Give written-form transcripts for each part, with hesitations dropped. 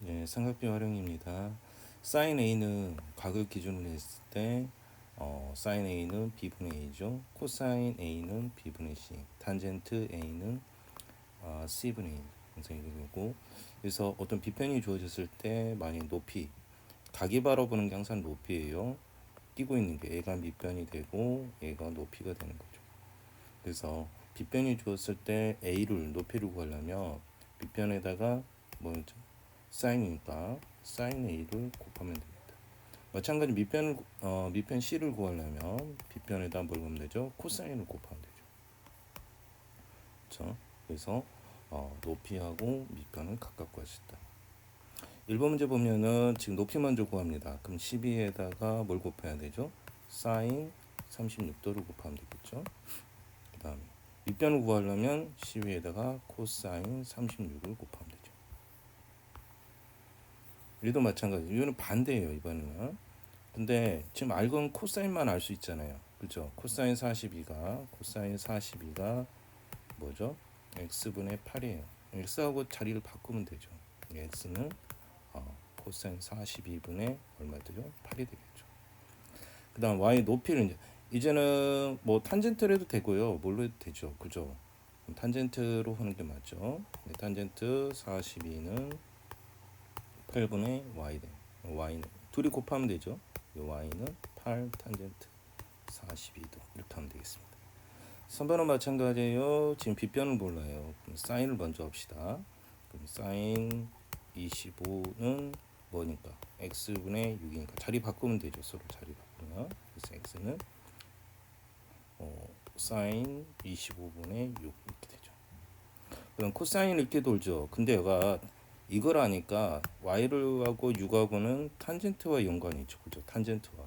네, 삼각비 활용입니다. sin a는 각을 기준으로 했을 때 sin a는 b분의 a죠. 코사인 a는 b분의 c, 탄젠트 a는 c분의 a 형성이 되고, 그래서 어떤 비편이 주어졌을 때 만약 높이, 각이 바라보는 게 항상 높이예요. 끼고 있는 게 얘가 밑변이 되고 얘가 높이가 되는 거죠. 그래서 빗변이 주었을 때 a를 높이를 구하려면 밑변에다가 뭐죠? 사인이니까 사인 a를 곱하면 됩니다. 마찬가지 밑변 c를 구하려면 빗변에다 뭘 곱하면 되죠? 코사인을 곱하면 되죠. 그렇죠? 그래서 높이하고 밑변을 각각 구할 수 있다. 1번 문제 보면은 지금 높이 먼저 구합니다. 그럼 12에다가 뭘 곱해야 되죠? 사인 36도를 곱하면 되겠죠. 그 다음에 밑변을 구하려면 12에다가 코사인 36을 곱하면 되죠. 얘도 마찬가지. 이거는 반대예요, 이번에는. 근데 지금 알고는 코사인만 알 수 있잖아요. 그렇죠? 코사인 42가 뭐죠? x분의 8이에요. x하고 자리를 바꾸면 되죠. x는 코사인 42분의 얼마 되죠? 8이 되겠죠. 그 다음 y 높이를 이제는 뭐 탄젠트로 해도 되고요. 뭘로 해도 되죠. 그죠? 탄젠트로 하는 게 맞죠. 네, 탄젠트 42는 8분의 y 돼. y는 둘이 곱하면 되죠. y는 8 탄젠트 42도 이렇게 하면 되겠습니다. 3번은 마찬가지예요. 지금 빗변을 몰라요. 그럼 사인을 먼저 합시다. 그럼 사인 25는 뭐니까? x분의 6이니까 자리 바꾸면 되죠. 서로 자리 바꾸면. 그래서 x는 사인 25분의 6 이렇게 되죠. 그럼 코사인 이렇게 돌죠. 근데 얘가 이걸 아니까 y를 하고 6하고는 탄젠트와 연관이 있죠. 그죠? 탄젠트와.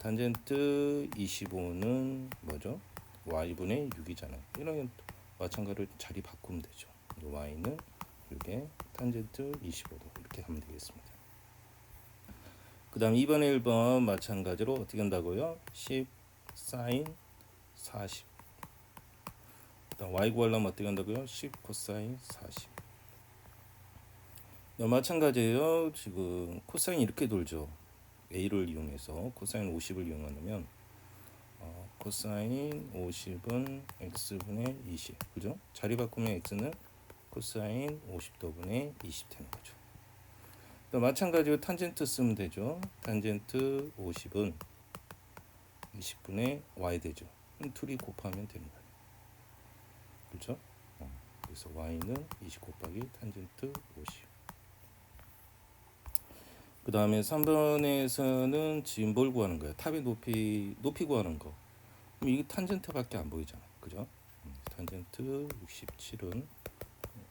탄젠트 25는 뭐죠? y분의 6이잖아요. 이런 마찬가지로 자리 바꾸면 되죠. y는 이렇게 탄젠트 25도 이렇게 하면 되겠습니다. 그 다음 2번에 1번 마찬가지로 어떻게 한다고요? 10 사인 40. 그 다음 y 구하려면 어떻게 한다고요? 10 코사인 40. 마찬가지예요. 지금 코사인 이렇게 돌죠. a를 이용해서 코사인 50을 이용하면 코사인 50은 x분의 20. 그죠? 자리 바꾸면 x는 코사인 50도분의 20 되는 거죠. 또 마찬가지로 탄젠트 쓰면 되죠. 탄젠트 50은 20분의 y 되죠. 둘이 곱하면 되는 거예요. 그렇죠? 그래서 y는 20 곱하기 탄젠트 50. 그 다음에 3번에서는 지금 뭘 구하는 거예요? 탑의 높이 구하는 거. 그럼 이게 탄젠트밖에 안 보이잖아. 그죠? 탄젠트 67은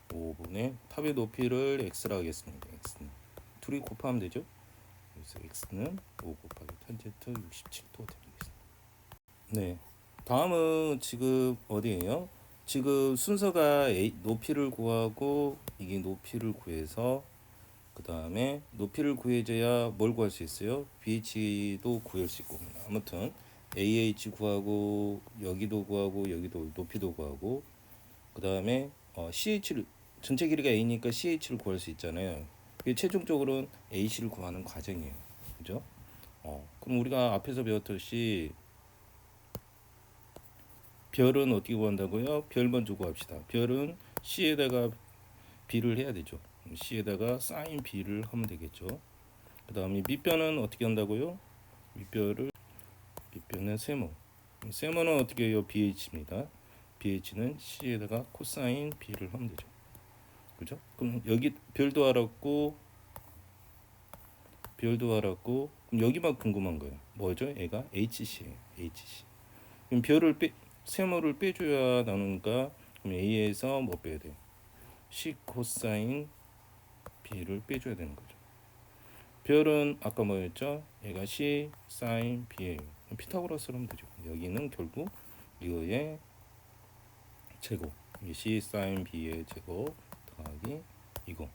5분의 탑의 높이를 x라 하겠습니다. x는 둘이 곱하면 되죠. 그래서 x는 5 곱하기 탄젠트 67도 되겠습니다. 네. 다음은 지금 어디예요? 지금 순서가 높이를 구하고 이게 높이를 구해서 그 다음에 높이를 구해줘야 뭘 구할 수 있어요? BH도 구할 수 있고 아무튼 AH 구하고 여기도 구하고 여기도 높이도 구하고 그 다음에 CH를 전체 길이가 A니까 CH를 구할 수 있잖아요. 그게 최종적으로는 AC를 구하는 과정이에요. 그죠? 그럼 우리가 앞에서 배웠듯이 별은 어떻게 구한다고요? 별 먼저 구합시다. 별은 C에다가 B를 해야 되죠. C에다가 사인 B를 하면 되겠죠. 그 다음에 밑변은 어떻게 한다고요? 밑변은 세모. 세모는 어떻게 해요? BH입니다. BH는 C에다가 코사인 B를 하면 되죠. 그죠? 그럼 여기 별도 알았고 그럼 여기만 궁금한 거예요. 뭐죠? 얘가 HC예요. HC. 그럼 세모를 빼줘야 나오니까 그럼 A에서 뭐 빼야 돼요? C 코사인 B를 빼줘야 되는 거죠. 별은 아까 뭐였죠? 얘가 C 사인 B예요. 피타고라스로 하면 되죠. 여기는 결국 이거의 제곱, C 사인 B의 제곱 더하기 이거.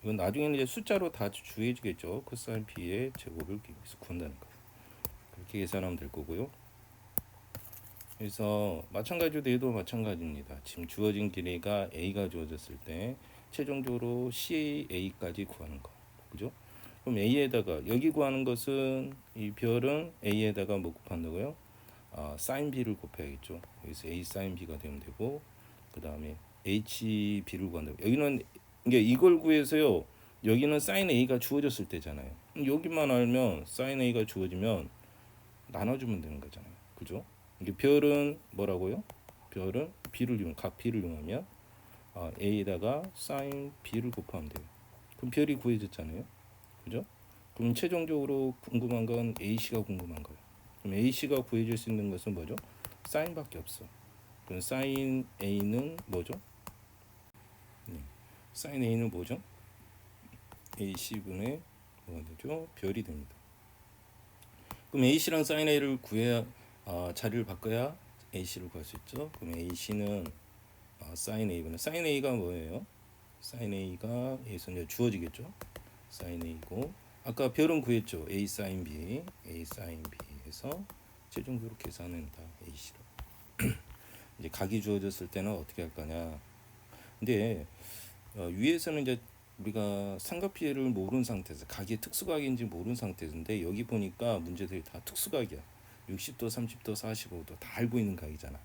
이건 나중에는 이제 숫자로 다 주해지겠죠. 코사인 B의 제곱을 여기서 구한다는 거. 그렇게 계산하면 될 거고요. 그래서 마찬가지로 얘도 마찬가지입니다. 지금 주어진 길이가 A가 주어졌을 때 최종적으로 CA까지 구하는 거. 그죠? 그럼 A에다가 여기 구하는 것은 이 별은 A에다가 뭐 곱한다고요? 사인 B를 곱해야겠죠. 여기서 A 사인 B가 되면 되고 그 다음에 HB를 구한다고. 여기는 이게 이걸 구해서요. 여기는 사인 A가 주어졌을 때잖아요. 여기만 알면 사인 A가 주어지면 나눠주면 되는 거잖아요. 그죠? 이게 별은 뭐라고요? 별은 B를 이용, 각 B를 이용하면 A에다가 사인 B를 곱하면 돼요. 그럼 별이 구해졌잖아요. 그죠? 그럼 최종적으로 궁금한 건 AC가 궁금한 거예요. 그럼 AC가 구해질 수 있는 것은 뭐죠? 사인밖에 없어. 그럼 사인 A는 뭐죠? 네. 사인 A는 뭐죠? AC분의 뭐가 되죠? 별이 됩니다. 그럼 AC랑 사인 A를 구해야 자리를 바꿔야 AC를 구할 수 있죠. 그럼 AC는 사인 A분의 사인 A가 뭐예요? 사인 A가 여기서 이제 주어지겠죠. 사인 A고 아까 별은 구했죠. A 사인 B, A 사인 B에서 최종적으로 계산한다. AC로. 이제 각이 주어졌을 때는 어떻게 할 거냐? 근데 위에서는 이제 우리가 삼각피해를 모르는 상태에서 각이 특수각인지 모르는 상태인데 여기 보니까 문제들이 다 특수각이야. 60도, 30도, 45도 다 알고 있는 각이잖아.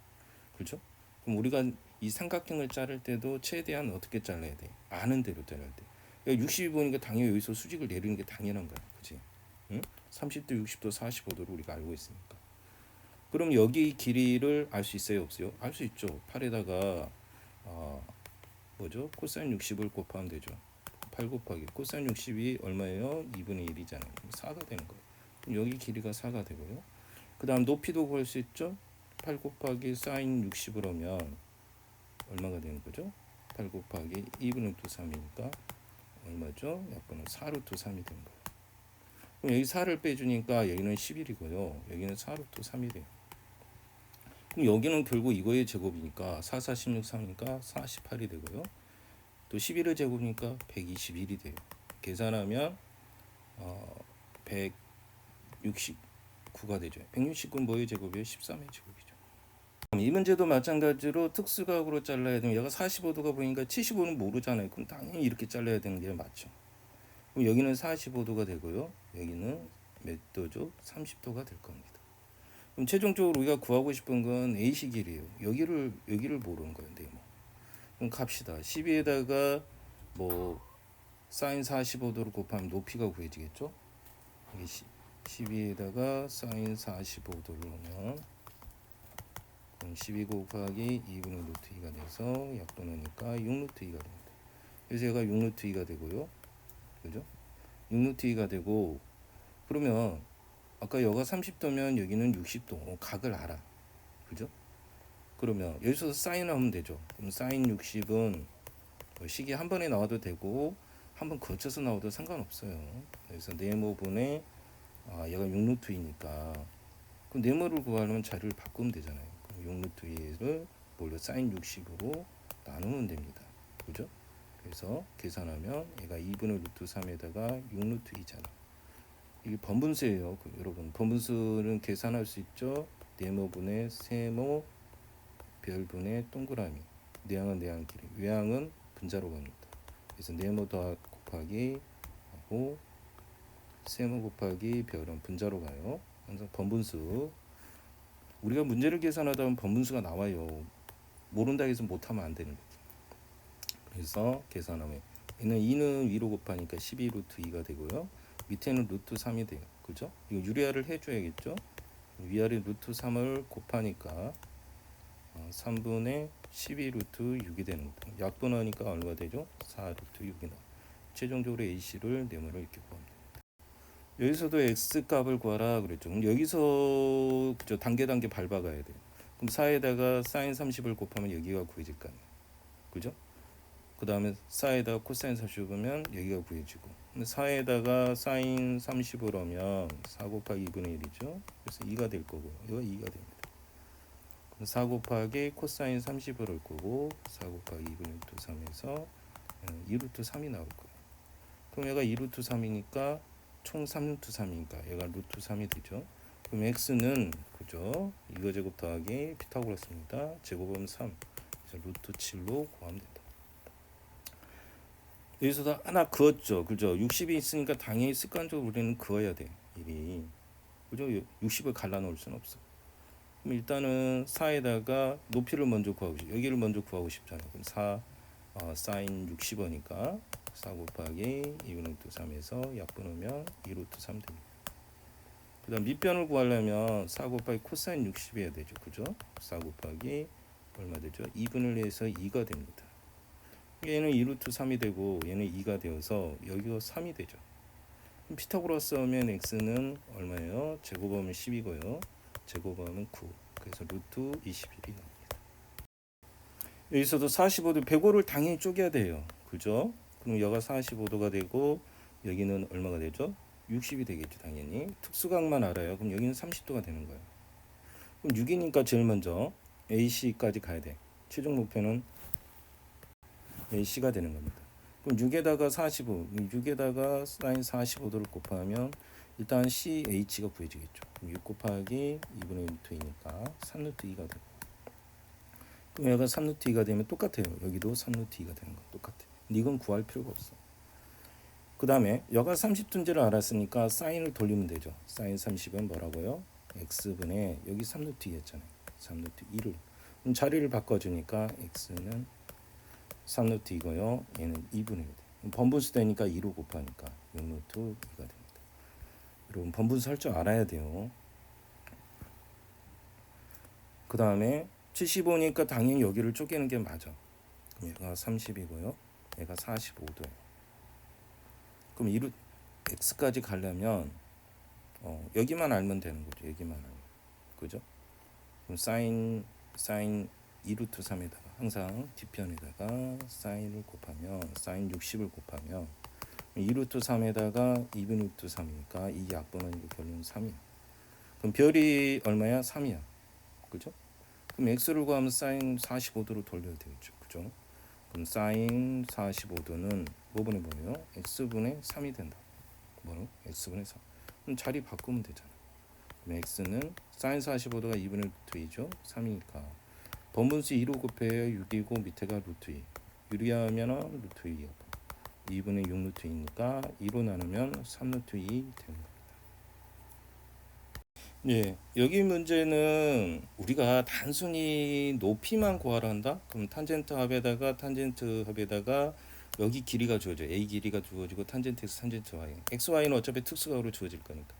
그렇죠? 그럼 우리가 이 삼각형을 자를 때도 최대한 어떻게 잘라야 돼? 아는 대로 잘라야 돼. 그러니까 60이 보니까 당연히 여기서 수직을 내리는 게 당연한 거야. 그렇지? 응? 30도, 60도, 45도를 우리가 알고 있으니까. 그럼 여기 길이를 알 수 있어요, 없어요? 알 수 있죠. 8에다가 뭐죠? 코사인 60을 곱하면 되죠. 8 곱하기 코사인 60이 얼마예요? 2분의 1이잖아요. 4가 되는 거예요. 그럼 여기 길이가 4가 되고요. 그 다음 높이도 구할 수 있죠. 8 곱하기 사인 60을 하면 얼마가 되는 거죠? 8 곱하기 2분의 루트 3이니까 얼마죠? 약분은 4 루트 3이 되는 거예요. 그럼 여기 4를 빼주니까 여기는 11이고요. 여기는 4 루트 3이 돼요. 그럼 여기는 결국 이거의 제곱이니까 4, 4, 16, 3이니까 48이 되고요. 또 11의 제곱이니까 121이 돼요. 계산하면 169가 되죠. 169는 뭐의 제곱이에요? 13의 제곱이죠. 이 문제도 마찬가지로 특수각으로 잘라야 되면 얘가 45도가 보니까 75는 모르잖아요. 그럼 당연히 이렇게 잘라야 되는 게 맞죠. 그럼 여기는 45도가 되고요. 여기는 몇 도죠? 30도가 될 겁니다. 그럼 최종적으로 우리가 구하고 싶은 건 AC 길이에요. 여기를 모르는 거예요. 네, 뭐. 그럼 갑시다. 12에다가 뭐 사인 45도를 곱하면 높이가 구해지겠죠? 이게 12에다가 사인 45도를 넣으면 그럼 12 곱하기 2분의 루트 2가 돼서 약분하니까 6 루트 2가 됩니다. 그래서 얘가 6 루트 2가 되고요. 그죠? 6 루트 2가 되고 그러면 아까 여가 30도면 여기는 60도. 각을 알아. 그죠? 그러면 여기서 사인 하면 되죠. 그럼 사인 60은 식이 한 번에 나와도 되고 한 번 거쳐서 나와도 상관없어요. 그래서 네모분의 얘가 6루트 2니까 그럼 네모를 구하려면 자리를 바꾸면 되잖아요. 그럼 6루트 2를 뭘로 사인 60으로 나누면 됩니다. 그죠? 그래서 계산하면 얘가 2분의 루트 3에다가 6루트 2잖아. 이게 번분수예요. 여러분 번분수는 계산할 수 있죠. 네모분의 세모 별분의 동그라미. 내항은 내항끼리, 외항은 분자로 갑니다. 그래서 네모 더하기 곱하기 하고 세모 곱하기 별은 분자로 가요. 항상 번분수. 우리가 문제를 계산하다 보면 번분수가 나와요. 모른다 해서 못하면 안 되는 거죠. 그래서 계산하면 얘는 2는 위로 곱하니까 12 루트 2가 되고요. 밑에는 루트 3이 돼요. 그죠? 이거 유리화를 해줘야겠죠? 위아래 루트 3을 곱하니까 3분의 12 루트 6이 되는 거죠. 약분하니까 얼마 되죠? 4 루트 6이 나와요. 최종적으로 AC를 네모를 이렇게 구합니다. 여기서도 X 값을 구하라 그랬죠. 그럼 여기서 그죠? 단계 밟아가야 돼요. 그럼 4에다가 사인 30을 곱하면 여기가 구해질 거 아니에요. 그죠? 그 다음에 4에다가 코사인 40을 보면 여기가 구해지고 4에다가 사인 30을 하면 4 곱하기 2분의 1이죠. 그래서 2가 될 거고 이거 2가 됩니다. 4 곱하기 코사인 30을 할 거고 4 곱하기 2분의 루트 3에서 2루트 3이 나올 거예요. 그럼 얘가 2루트 3이니까 총 3루트 3이니까 얘가 루트 3이 되죠. 그럼 x는 그죠? 이거 제곱 더하기 피타고라스입니다. 제곱은 3. 그래서 루트 7로 구하면 된다. 여기서도 하나 그었죠. 그죠? 60이 있으니까 당연히 습관적으로 우리는 그어야 돼. 일이. 그죠? 60을 갈라놓을 수는 없어. 그럼 일단은 4에다가 높이를 먼저 구하고 싶어. 여기를 먼저 구하고 싶잖아요. 그럼 4 사인 60이니까 4 곱하기 2분의 루트 3에서 약분하면 2 루트 3 됩니다. 그 다음 밑변을 구하려면 4 곱하기 코사인 60 해야 되죠. 그죠? 4 곱하기 얼마 되죠? 2분의 1에서 2가 됩니다. 얘는 2 루트 3이 되고 얘는 2가 되어서 여기가 3이 되죠. 그럼 피타고라스 하면 x는 얼마예요? 제곱하면 10이고요. 제곱하면 9. 그래서 루트 21이 나옵니다. 여기서도 45도 105를 당연히 쪼개야 돼요. 그죠? 그럼 여가 45도가 되고 여기는 얼마가 되죠? 60이 되겠죠. 당연히. 특수각만 알아요. 그럼 여기는 30도가 되는 거예요. 그럼 6이니까 제일 먼저 AC까지 가야 돼. 최종 목표는 AC가 되는 겁니다. 그럼 6에다가 45, 6에다가 사인 45도를 곱하면 일단 CH가 구해지겠죠. 6 곱하기 2분의 루트이니까 3루트 2가 되고, 그럼 여기가 3루트 2가 되면 똑같아요. 여기도 3루트 2가 되는 거 똑같아요. 근데 이건 구할 필요가 없어. 그 다음에 여가 30도인지를 알았으니까 사인을 돌리면 되죠. 사인 30은 뭐라고요? x분의 여기 3루트 2 했잖아요. 3루트 2를. 그럼 자리를 바꿔주니까 x는 3루트 2고요. 얘는 2분의 1. 번분수 되니까 2로 곱하니까 6루트 2가 됩니다. 여러분 번분수 할 줄 알아야 돼요. 그 다음에 75니까 당연히 여기를 쪼개는 게 맞아. 그럼 얘가 30이고요. 얘가 45도예요. 그럼 2루 x까지 가려면 여기만 알면 되는 거죠. 여기만 알면. 그죠? 그럼 사인 2루트 3에다가 항상 뒷편에다가 사인을 곱하면 사인 60을 곱하면 2루트 3에다가 2분의 루트 3이니까 이 약분은 결론은 3이야. 그럼 별이 얼마야? 3이야. 그죠? 그럼 x를 구하면 사인 45도로 돌려야 되겠죠. 그죠? 그럼 사인 45도는 뭐분의 뭐예요? x분의 3이 된다. 뭐로? x분의 3. 그럼 자리 바꾸면 되잖아. 그럼 x는 사인 45도가 2분의 루트 2죠. 3이니까 번분수 2로 곱해야 6이고 밑에가 루트 2. 유리하면 루트 2요. 2분의 6 루트 2니까 2로 나누면 3 루트 2 되는 겁니다. 예, 여기 문제는 우리가 단순히 높이만 구하라 한다? 그럼 탄젠트 합에다가 탄젠트 합에다가 여기 길이가 주어져. A 길이가 주어지고 탄젠트 X, 탄젠트 Y. X, Y는 어차피 특수각으로 주어질 거니까.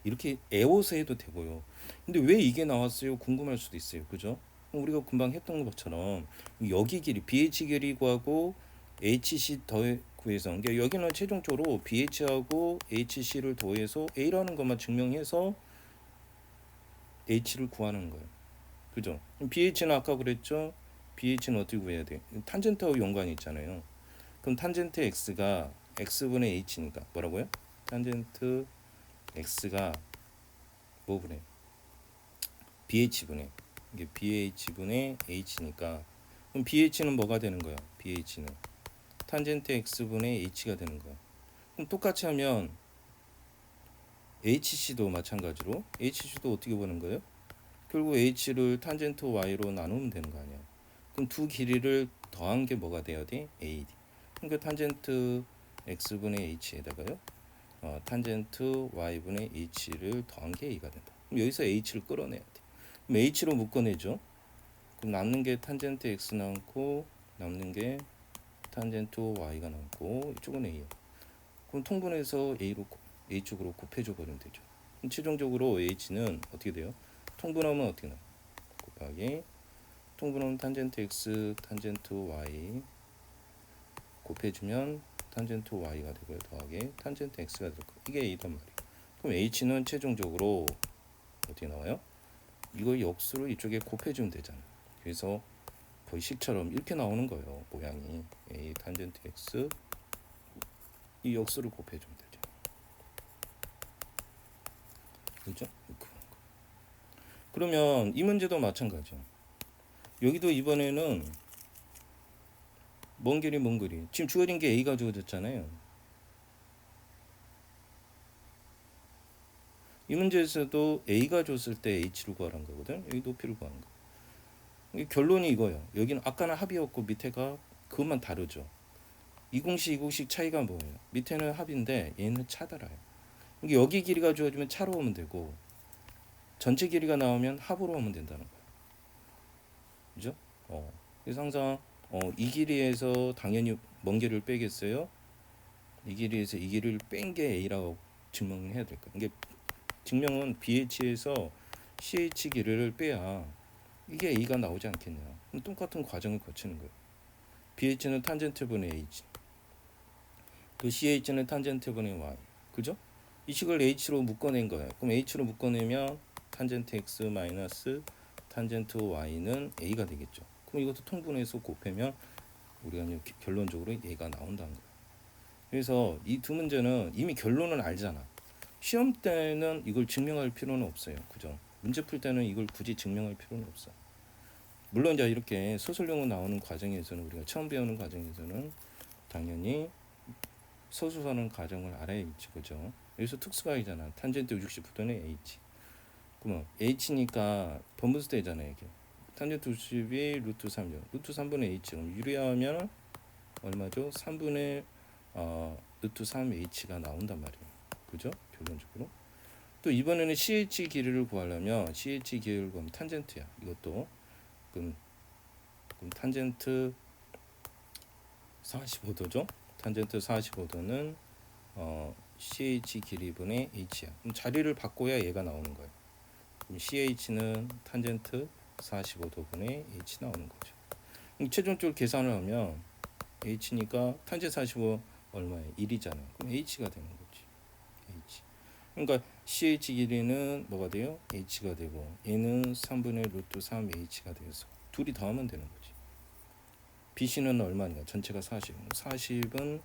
이렇게 애워서 해도 되고요. 근데 왜 이게 나왔어요? 궁금할 수도 있어요. 그죠? 우리가 금방 했던 것처럼 여기 길이 BH 길이 구하고 HC 더해 구해서, 그러니까 여기는 최종적으로 BH하고 HC를 더해서 A라는 것만 증명해서 H를 구하는 거예요. 그죠? BH는 아까 그랬죠? BH는 어떻게 구해야 돼? 탄젠트하고 연관이 있잖아요. 그럼 탄젠트 X가 X분의 H니까 뭐라고요? 탄젠트 X가 뭐분의? BH분의, 이게 BH분의 H니까 그럼 BH는 뭐가 되는 거야? BH는 탄젠트 X분의 H가 되는 거야. 그럼 똑같이 하면 HC도 마찬가지로 HC도 어떻게 보는 거예요? 결국 H를 탄젠트 Y로 나누면 되는 거 아니야. 그럼 두 길이를 더한 게 뭐가 돼야 돼? AD. 그러니까 탄젠트 X분의 H에다가요 탄젠트 Y분의 H를 더한 게 A가 된다. 그럼 여기서 H를 끌어내야 돼. 그럼 H로 묶어내죠. 그럼 남는 게 탄젠트 X 남고 남는 게 탄젠트 Y가 남고 이쪽은 A야. 그럼 통분해서 A 쪽으로 곱해줘 버리면 되죠. 그럼 최종적으로 H는 어떻게 돼요? 통분하면 어떻게 나요? 곱하기 통분하면 탄젠트 X, 탄젠트 Y 곱해주면 탄젠트 Y가 되고요. 더하기 탄젠트 X가 될 거예요. 이게 A단 말이에요. 그럼 H는 최종적으로 어떻게 나와요? 이거 역수를 이쪽에 곱해주면 되잖아요. 그래서 벌식처럼 이렇게 나오는 거예요. 모양이 A 탄젠트 X 이 역수를 곱해주면 되죠. 그죠? 그러면 이 문제도 마찬가지죠. 여기도 이번에는 먼 길이 지금 주어진 게 A가 주어졌잖아요. 이 문제에서도 A가 줬을 때 H를 구하라는 거거든. 여기 높이를 구하는 거. 결론이 이거예요. 여기는 아까는 합이었고 밑에가 그것만 다르죠. 이공식 이공식 차이가 뭐예요? 밑에는 합인데 얘는 차더라요. 이게 여기 길이가 주어지면 차로 오면 되고 전체 길이가 나오면 합으로 오면 된다는 거예요. 그죠? 그래서 항상 이 길이에서 당연히 먼 길이를 빼겠어요. 이 길이에서 이 길이를 뺀 게 A라고 증명해야 될 거예요. 이게 증명은 BH에서 CH 길이를 빼야 이게 A가 나오지 않겠냐. 똑같은 과정을 거치는 거예요. BH는 탄젠트 분의 H, 또 CH는 탄젠트 분의 Y. 그죠? 이 식을 H로 묶어낸 거예요. 그럼 H로 묶어내면 탄젠트 X 마이너스 탄젠트 Y는 A가 되겠죠. 그럼 이것도 통분해서 곱하면 우리가 결론적으로 A가 나온다는 거예요. 그래서 이 두 문제는 이미 결론은 알잖아. 시험 때는 이걸 증명할 필요는 없어요. 그죠? 문제 풀 때는 이걸 굳이 증명할 필요는 없어. 물론 이제 이렇게 소설용어 나오는 과정에서는 우리가 처음 배우는 과정에서는 당연히 소수하는 과정을 알아야겠지. 그죠? 여기서 특수가이잖아. 탄젠트 60도는 H. 그러면 H니까 번분수대잖아요. 이게. 탄젠트 60이 루트 3죠. 루트 3분의 H. 그럼 유리하면 얼마죠? 3분의 루트 3H가 나온단 말이에요. 그죠? 결론적으로. 또 이번에는 CH 길이를 구하려면 CH 길이를 구하면 탄젠트야. 이것도 그럼 탄젠트 45도죠. 탄젠트 45도는 CH 길이분의 H야. 그럼 자리를 바꿔야 얘가 나오는 거예요. 그럼 CH는 탄젠트 45도분의 H 나오는 거죠. 그럼 최종적으로 계산을 하면 H니까 탄젠트 45 얼마예요? 1이잖아요. 그럼 H가 되는 거지. H. 그러니까 CH 길이는 뭐가 돼요? H가 되고 얘는 3분의 루트 3H가 되어서 둘이 더하면 되는 거지. BC는 얼마냐? 전체가 40. 40은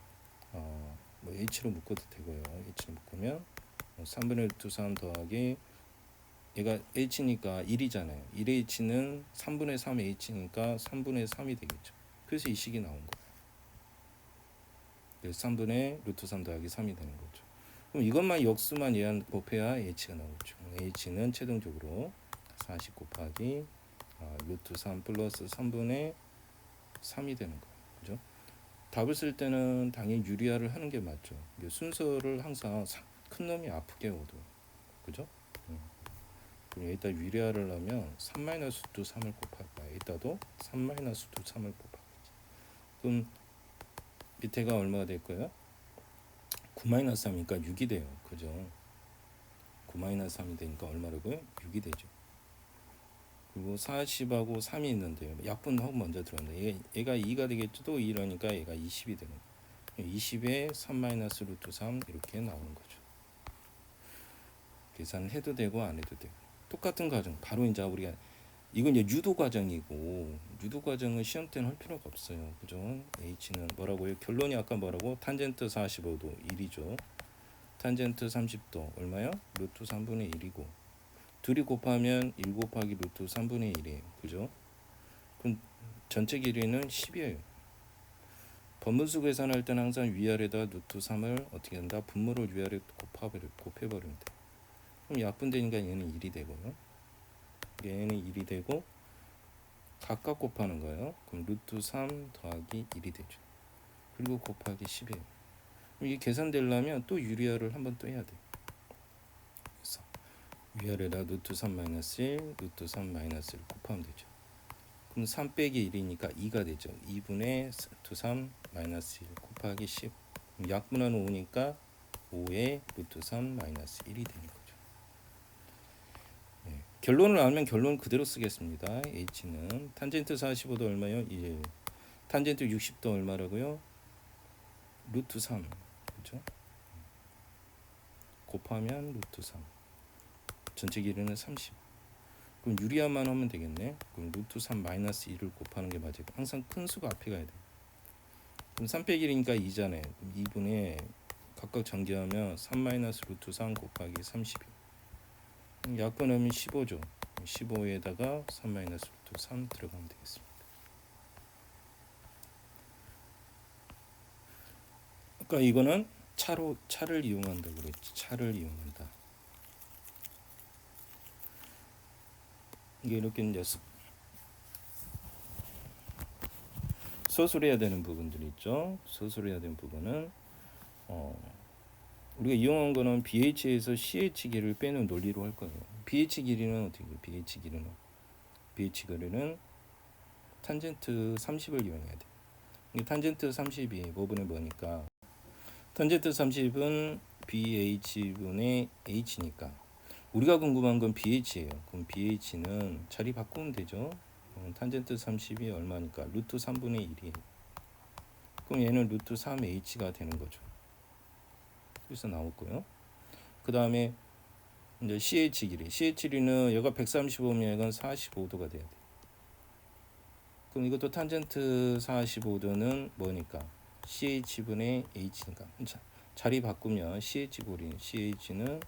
뭐 H로 묶어도 되고요. H로 묶으면 3분의 루트 3 더하기 얘가 H니까 1이잖아요. 1H는 3분의 3H니까 3분의 3이 되겠죠. 그래서 이 식이 나온 거예요. 그래서 3분의 루트 3 더하기 3이 되는 거죠. 그럼 이것만 역수만 곱해야 H가 나오죠. H는 최종적으로 40 곱하기 루트 3 플러스 3분의 3이 되는 거예요. 그죠? 답을 쓸 때는 당연히 유리화를 하는 게 맞죠. 순서를 항상 큰 놈이 아프게 오도. 그죠? 그럼 여기다 유리화를 하면 3-루트 3을 곱할 거야. 여기다도 3-루트 3을 곱하겠지. 그럼 밑에가 얼마가 될 거예요? 9-3이니까 6이 돼요. 그죠? 9-3이 되니까 얼마라고요? 6이 되죠. 그리고 40하고 3이 있는데요. 약분하고 먼저 들어간다. 얘가 2가 되겠죠. 또 이러니까 얘가 20이 되는 거예요. 20에 3-루트 3 이렇게 나오는 거죠. 계산을 해도 되고 안 해도 되고. 똑같은 과정. 바로 이제 우리가 이건 이제 유도 과정이고 유도 과정은 시험 때는 할 필요가 없어요. 그죠? H는 뭐라고요? 결론이 아까 뭐라고? 탄젠트 45도 1이죠. 탄젠트 30도 얼마요? 루트 3분의 1이고 둘이 곱하면 1 곱하기 루트 3분의 1이에요. 그죠? 그럼 전체 길이는 10이에요. 번분수 계산할 때는 항상 위아래다 루트 3을 어떻게 한다? 분모를 위아래 곱해버리면 돼. 그럼 약분되니까 얘는 1이 되고요. 얘는 1이 되고 각각 곱하는 거예요. 그럼 루트 3 더하기 1이 되죠. 그리고 곱하기 10이에요. 이게 계산되려면 또 유리화를 한번 또 해야 돼. 그래서 위아래다 루트 3 마이너스 1, 루트 3 마이너스 1 곱하면 되죠. 그럼 3 빼기 1이니까 2가 되죠. 2분의 루트 3 마이너스 1 곱하기 10. 약분하는 5니까 5의 루트 3 마이너스 1이 되는 거죠. 네. 결론을 알면 결론 그대로 쓰겠습니다. H는 탄젠트 45도 얼마요? 1. 탄젠트 60도 얼마라고요? 루트 3. 그렇죠? 곱하면 루트 3. 전체 길이는 30. 그럼 유리화만 하면 되겠네. 그럼 루트 3 마이너스 2를 곱하는 게 맞아요. 항상 큰 수가 앞에 가야 돼. 그럼 3 빼기 1이니까 2잖아요. 그럼 2분의 각각 전개하면 3 마이너스 루트 3 곱하기 30이요. 약분하면 15죠. 15에다가 3 마이너스 루트 3 들어가면 되겠습니다. 아까 이거는 차를 이용한다고 그랬지. 차를 이용한다. 이게 이렇게 이제 소술해야 되는 부분들이 있죠. 소술해야 되는 부분은 우리가 이용한 거는 BH에서 CH 길이를 빼는 논리로 할 거예요. BH 길이는 어떻게 해요? BH 길이는 탄젠트 30을 이용해야 돼. 이 탄젠트 30이 뭐분의 뭐니까 탄젠트 30은 BH분의 H니까 우리가 궁금한 건 BH예요. 그럼 BH는 자리 바꾸면 되죠. 탄젠트 30이 얼마니까 루트 3분의 1이에요. 그럼 얘는 루트 3H가 되는 거죠. 그래서 나왔고요. 그 다음에 이제 CH 길이. CH 길이는 얘가 135면 얘가 45도가 돼야 돼. 그럼 이것도 탄젠트 45도는 뭐니까? CH분의 H니까. 자리 바꾸면 CH는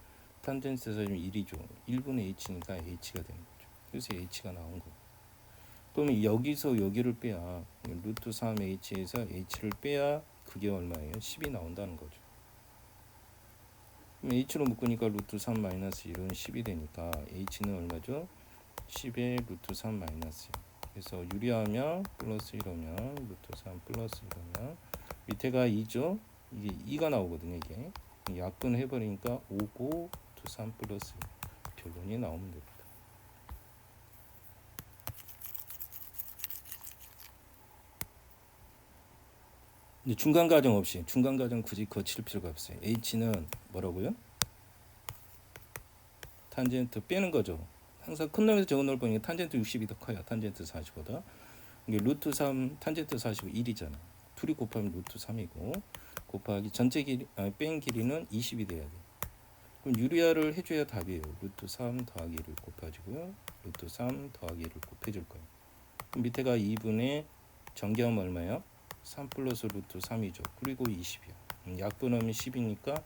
탄젠트에서 1이죠. 1분의 H니까 H가 되는 거죠. 그래서 H가 나온 거고. 그러면 여기서 여기를 빼야 루트 3H에서 H를 빼야 그게 얼마예요? 10이 나온다는 거죠. 그럼 H로 묶으니까 루트 3 마이너스 1은 10이 되니까 H는 얼마죠? 10의 루트 3 마이너스 1. 그래서 유리하면 플러스 1이면 루트 3 플러스 1이면 밑에가 2죠. 이게 2가 나오거든요. 이게 약분해버리니까 5고 루트 3 플러스 1 결론이 나오면 됩니다. 이제 중간 과정 없이 중간 과정 굳이 거칠 필요가 없어요. H는 뭐라고요? 탄젠트 빼는 거죠. 항상 큰 놈에서 적은 놈을 보니까 탄젠트 60이 더 커요. 탄젠트 40보다. 이게 루트 3 탄젠트 40 1이잖아. 둘이 곱하면 루트 3이고 곱하기 전체 길이 뺀 길이는 20이 돼야 돼. 그럼 유리화를 해줘야 답이에요. 루트 3 더하기 1을 곱해주고요. 루트 3 더하기 1을 곱해줄 거예요. 그럼 밑에가 2분의 정기하면 얼마예요? 3 플러스 루트 3이죠. 그리고 20이요. 약분하면 10이니까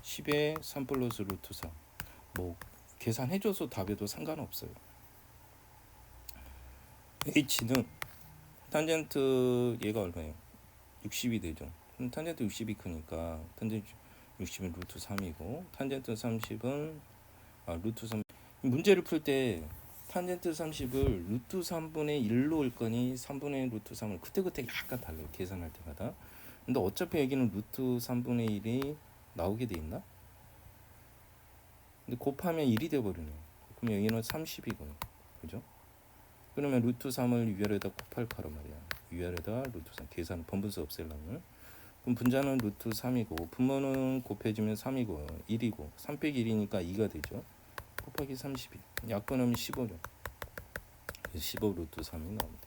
10에 3 플러스 루트 3. 뭐 계산해줘서 답에도 상관없어요. H는 탄젠트 얘가 얼마예요? 60이 되죠. 그럼 탄젠트 60이 크니까 탄젠트 60은 루트 3이고 탄젠트 30은 루트 3. 문제를 풀 때 탄젠트 30을 루트 3분의 1로 올 거니 3분의 루트 3을 그때 약간 달라요. 계산할 때마다. 근데 어차피 여기는 루트 3분의 1이 나오게 돼 있나? 근데 곱하면 1이 돼버리네요. 그럼 여기는 30이고요. 그죠? 그러면 루트 3을 위아래다 곱할 거란 말이야. 위아래다 루트 3 계산 번분수 없애려면. 그럼 분자는 루트 3이고 분모는 곱해주면 3이고 1이고 3 빼기 1이니까 2가 되죠. 곱하기 32. 약분하면 15죠. 15 루트 3이 나옵니다.